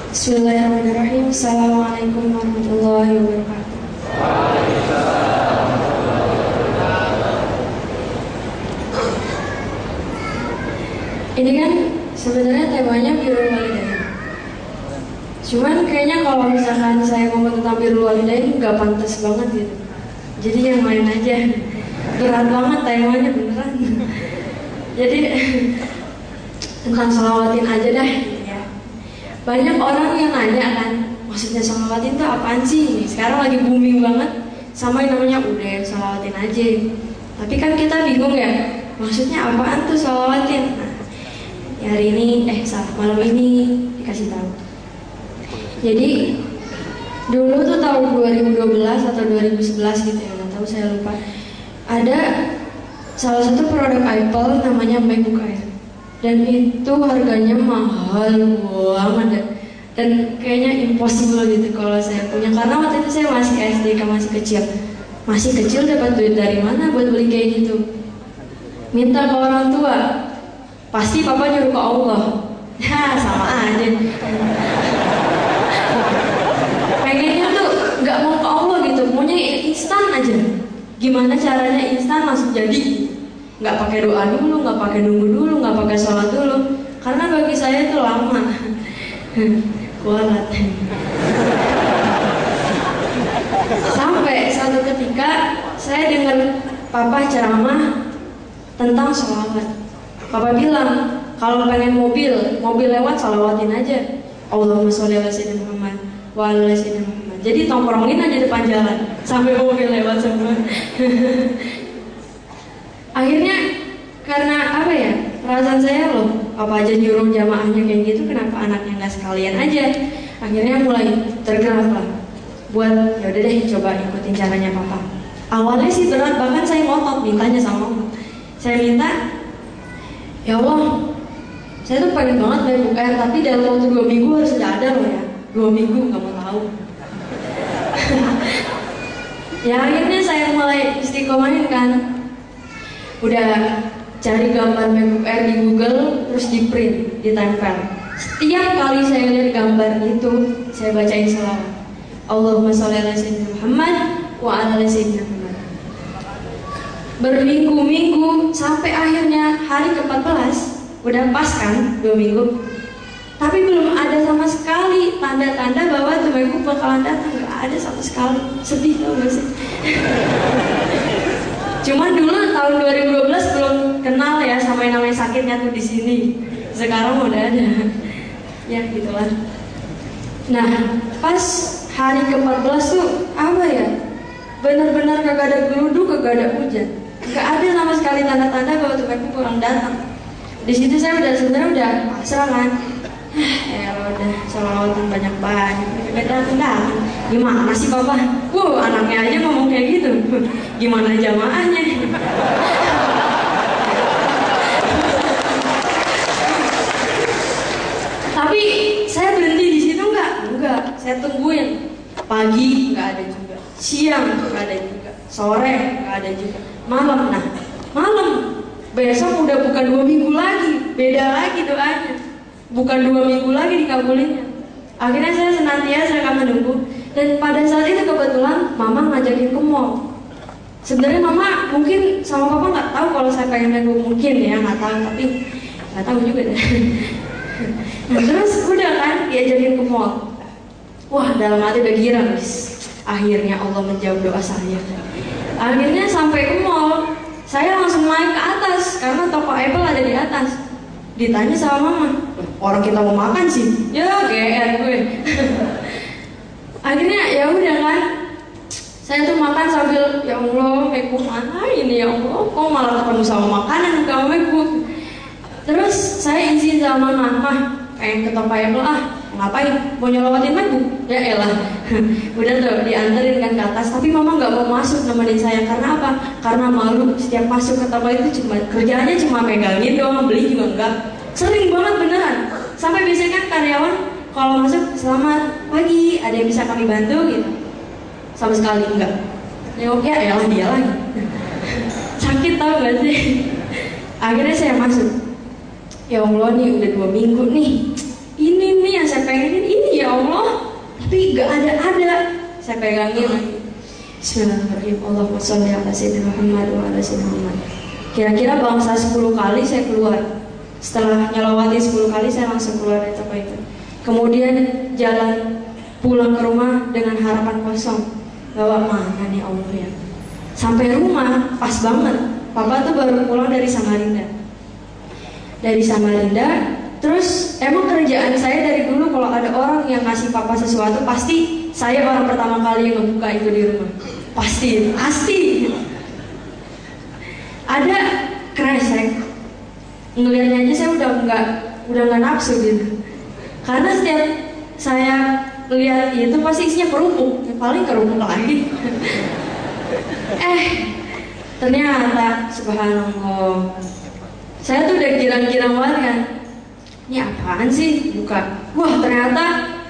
Bismillahirrahmanirrahim. Assalamualaikum warahmatullahi wabarakatuh. Ini kan sebenarnya temanya birrul walidain. Cuman kayaknya kalau misalkan saya ngomong tentang birrul walidain nggak pantas banget gitu. Jadi yang lain aja. Berat banget temanya beneran. Jadi tentang sholawatin aja dah. Banyak orang yang nanya kan, maksudnya sholawatin itu apaan sih? Sekarang lagi booming banget sama yang namanya udah sholawatin aja. Tapi kan kita bingung ya, maksudnya apaan tuh sholawatin? Nah, hari ini, malam ini dikasih tahu. Jadi dulu tuh tahun 2012 atau 2011 gitu ya, nggak tahu saya lupa. Ada salah satu produk Apple namanya MacBook Air. Dan itu harganya mahal banget dan kayaknya impossible gitu kalau saya punya, karena waktu itu saya masih SD, masih kecil dapat duit dari mana buat beli kayak gitu? Minta ke orang tua, pasti papa nyuruh ke Allah. Ya sama aja. Pengennya tuh nggak mau ke Allah gitu, maunya instan aja. Gimana caranya instan langsung jadi? Nggak pakai doa dulu, nggak pakai nunggu dulu, nggak pakai sholat dulu, karena bagi saya itu lama. Kualat. Sampai suatu ketika saya dengar papa ceramah tentang sholawat. Papa bilang kalau pengen mobil lewat sholawatin aja. Allahumma sholli ala sayyidina Muhammad wa ala sayyidina Muhammad. Jadi tongkrongin aja depan jalan sampai mobil lewat semua. Akhirnya karena apa ya, perasaan saya loh, apa aja nyuruh jamaahnya kayak gitu, kenapa anaknya nggak sekalian aja? Akhirnya mulai tergerak lah buat ya udah deh coba ikutin caranya papa. Awalnya sih berat, bahkan saya ngotot mintanya sama Allah. Saya minta, ya Allah, saya tuh pengen banget MacBook Air, tapi dalam waktu 2 minggu harus sudah ada loh ya. 2 minggu nggak mau tahu. Ya akhirnya saya mulai istiqomahin kan. Udah cari gambar MacBook Air di Google, terus di print, ditempel. Setiap kali saya lihat gambar itu, saya bacain sholawat. Allahumma sholli ala sayyidina Muhammad wa ala sayyidina Muhammad. Berminggu-minggu sampai akhirnya hari ke-14, udah pas kan 2 minggu. Tapi belum ada sama sekali tanda-tanda bahwa tuh MacBook bakalan datang, nggak ada sama sekali. Sedih tau gak sih? Cuman dulu tahun 2012 belum kenal ya sama yang namanya sakitnya tuh di sini. Sekarang udah ada. Ya gitulah. Nah, pas hari ke-14 tuh apa ya? Benar-benar kagak ada geluduk, kagak ada hujan. Gak ada sama sekali tanda-tanda bahwa tuh MacBook pulang datang. Di situ saya sebenarnya udah pasrah kan. Ya udah, sholawatan banyak-banyak. Datang. Gimana sih papa? Anaknya aja ngomong kayak gitu. Gimana jamaahnya? Tapi saya berhenti di situ enggak. Saya tungguin. Pagi nggak ada juga, siang nggak ada juga, sore nggak ada juga, malam. Nah, malam besok udah bukan 2 minggu lagi, beda lagi doanya. Bukan 2 minggu lagi dikabulinnya. Akhirnya saya senantiasa akan menunggu. Dan pada saat itu kebetulan mama ngajakin ke mall. Sebenarnya mama mungkin sama papa nggak tahu kalau saya pengen MacBook, mungkin ya nggak tahu, tapi nggak tahu juga deh. Nah terus udah kan diajakin ke mall. Wah dalam hati udah girang, akhirnya Allah menjawab doa saya. Akhirnya sampai ke mall, saya langsung naik ke atas karena toko Apple ada di atas. Ditanya sama mama, orang kita mau makan sih, ya GR gue. Akhirnya ya udah kan, saya tuh makan sambil ya Allah MacBook mana ini ya Allah, kok malah ketemu sama makanan bukan MacBook. Terus saya izin sama mama, pengen ke toko Apple ngapain, mau nyolowatin MacBook? Ya elah. Udah tuh dianterin kan ke atas, tapi mama nggak mau masuk nemenin saya karena apa? Karena malu, setiap masuk ke toko itu cuma kerjaannya cuma megangin doang, beli juga enggak. Sering banget beneran. Sampai biasanya kan karyawan kalau masuk selamat pagi, ada yang bisa kami bantu gitu. Sama sekali enggak. Ya elah dia lagi. Sakit tau gak sih? Akhirnya saya masuk. Ya Allah nih udah 2 minggu nih. Ini nih yang saya pengenin, ini ya dipegangin lagi. Bismillahirrahmanirrahim. Allahumma sholli ala sayyidina Muhammad wa ala sayyidina Muhammad. Kira-kira bangsa 10 kali saya keluar. Setelah nyelawati 10 kali saya langsung keluar dari toko itu. Kemudian jalan pulang ke rumah dengan harapan kosong. Bawa mana nih Allah ya. Sampai rumah pas banget. Papa tuh baru pulang dari Samarinda. Terus emang kerjaan saya dari dulu kalau ada orang yang ngasih papa sesuatu pasti saya orang pertama kali yang ngebuka itu di rumah. Pasti. Ada kresek, ngelihatnya aja saya udah nggak nafsu gitu. Karena setiap saya lihat itu pasti isinya kerupuk, ya paling kerupuk lagi. Ternyata subhanallah, saya tuh udah girang-girang banget kan. Ini apaan sih? Buka. Wah, ternyata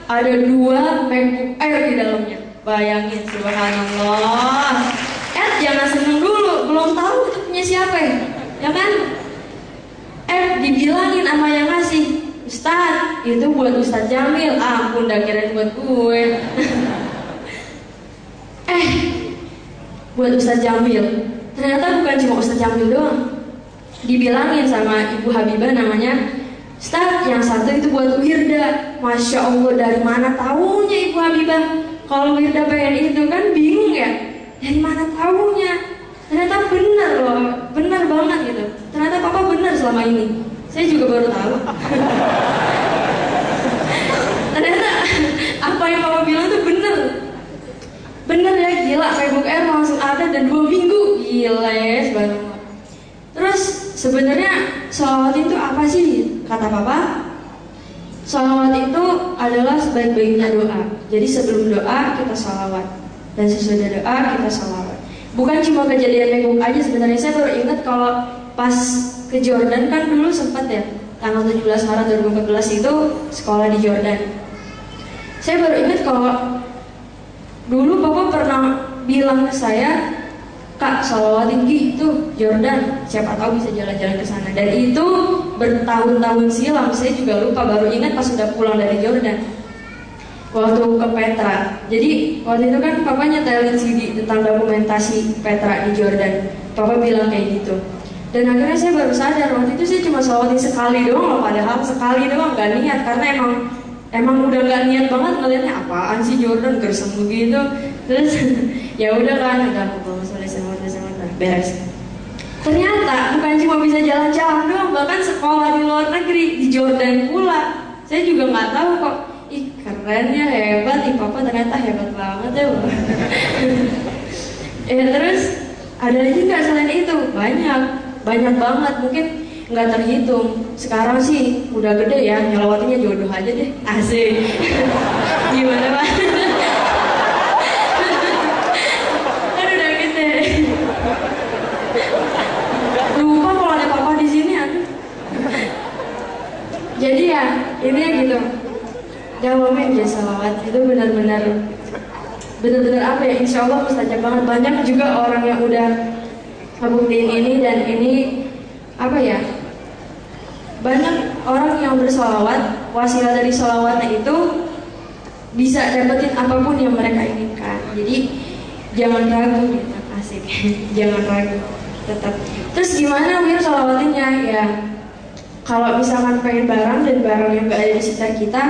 ada 2 MacBook Air di dalamnya. Bayangin, subhanallah. Jangan seneng dulu, belum tahu itu punya siapa ya kan? Dibilangin sama yang ngasih, Ustaz, itu buat Ustaz Jamil. Ampun, dah kirain buat gue. Buat Ustaz Jamil. Ternyata bukan cuma Ustaz Jamil doang. Dibilangin sama Ibu Habibah namanya, Ustaz, yang satu itu buat Wirda. Masya Allah, dari mana tahunya Ibu Habibah? Kalau Wirda pengen itu kan bingung ya. Dari mana tahunya? Ternyata benar loh, benar banget gitu. Ternyata papa benar selama ini. Saya juga baru tahu. Ternyata apa yang papa bilang tuh benar. Benar ya, gila. MacBook Air langsung ada dan 2 minggu. Gila ya, subhanallah. Terus sebenarnya sholawat itu apa sih? Kata papa, sholawat itu adalah sebaik-baiknya doa. Jadi sebelum doa kita sholawat. Dan sesudah doa kita sholawat. Bukan cuma kejadian MacBook aja, sebenarnya saya baru ingat kalau pas ke Jordan kan dulu sempat ya, tanggal 17 Maret 2014 itu sekolah di Jordan. Saya baru ingat kalau dulu papa pernah bilang ke saya, Kak, sholawatin gitu Jordan, siapa tahu bisa jalan-jalan ke sana. Dan itu bertahun-tahun silam, saya juga lupa, baru ingat pas sudah pulang dari Jordan. Waktu ke Petra, jadi waktu itu kan papa nyetelin CD tentang dokumentasi Petra di Jordan. Papa bilang kayak gitu. Dan akhirnya saya baru sadar, waktu itu saya cuma sholawatin sekali doang loh, padahal sekali doang, gak niat. Karena emang udah gak niat banget ngeliatnya apaan sih Jordan, gersem begitu. Terus ya udah kan, udah beres. Ternyata bukan cuma bisa jalan-jalan doang, bahkan sekolah di luar negeri, di Jordan pula. Saya juga nggak tahu kok. Ih, keren ya, hebat. Papa ternyata hebat banget ya. Terus ada lagi nggak selain itu? Banyak banget, mungkin nggak terhitung. Sekarang sih udah gede ya, nyelawatinya jodoh aja deh. Asik. Gimana Pak? Kan udah gede. Lupa kalau ada papa di sini, aduh. Jadi ya, ini ya gitu. Dawamin ya salawat itu benar-benar apa ya, insya Allah mustajab banget. Banyak juga orang yang udah ngebuktiin ini, dan ini apa ya, banyak orang yang bersolawat, wasilah dari solawatnya itu bisa dapetin apapun yang mereka inginkan. Jadi jangan ragu gitu, asik. Jangan ragu, tetap. Terus gimana Wir solawatinnya ya? Kalau misalkan pengen barang dan barang yang gak ada di sekitar kita,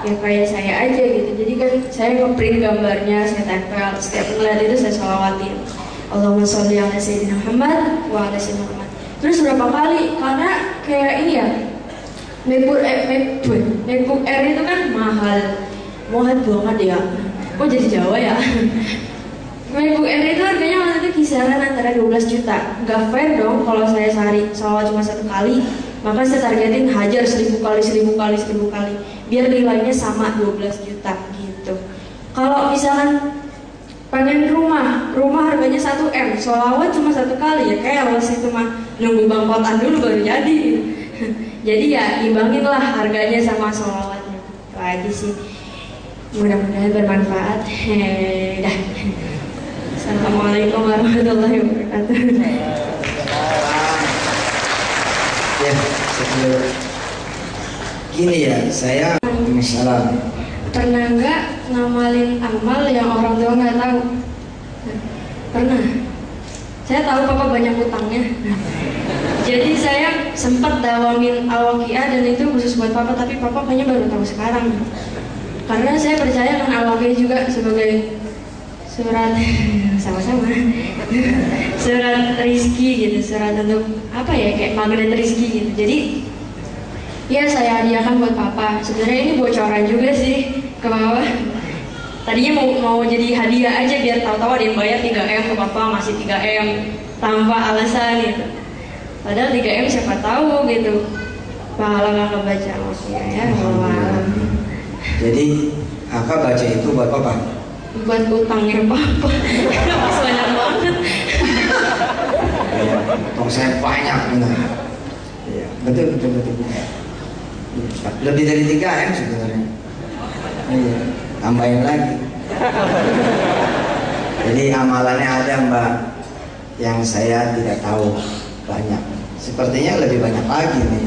ya kayak saya aja gitu. Jadi kan saya nge-print gambarnya, saya tempel. Setiap ngeliat itu saya sholawatin, Allahumma sholli ala sayyidina Muhammad wa ala sayyidina Muhammad. Terus berapa kali? Karena kayak ini ya, MacBook Air itu kan mahal banget ya. Kok jadi Jawa ya? MacBook Air itu harganya waktu itu kisaran antara 12 juta. Gak fair dong kalau saya sehari sholawat cuma 1 kali. Maka saya targetin hajar 1000 kali, biar nilainya sama 12 juta gitu. Kalau misalkan pengen rumah harganya 1 M, sholawat cuma 1 kali, ya kayak itu mah nunggu bangkotan dulu baru jadi. Jadi ya imbangin lah harganya sama sholawatnya. Itu aja sih. Mudah-mudahan bermanfaat. Dah. Assalamualaikum warahmatullahi wabarakatuh. Ya, gini ya, saya misalnya pernah nggak ngamalin amal yang orang tua nggak tahu. Pernah. Saya tahu papa banyak utangnya. Jadi saya sempat dawamin Al-Waqiah dan itu khusus buat papa, tapi papa kayaknya baru tahu sekarang. Karena saya percaya kan Al-Waqiah juga sebagai surat sama-sama surat rizki gitu, surat untuk apa ya, kayak magnet rizki gitu. Jadi ya saya hadiahkan buat papa. Sebenarnya ini bocoran juga sih ke papa. Tadinya mau jadi hadiah aja biar tahu-tahu ada yang bayar 3M ke papa, masih 3M tanpa alasan gitu. Padahal 3M siapa tahu gitu pahala kakak baca Al-Waqiah ya. Jadi kakak baca itu buat papa? Buat utangnya papa. Pas banyak banget. Utang saya banyak benar. Iya, betul. Lebih dari 3M sebenarnya. Iya, tambahin lagi. Jadi amalannya ada Mbak, yang saya tidak tahu banyak. Sepertinya lebih banyak lagi nih.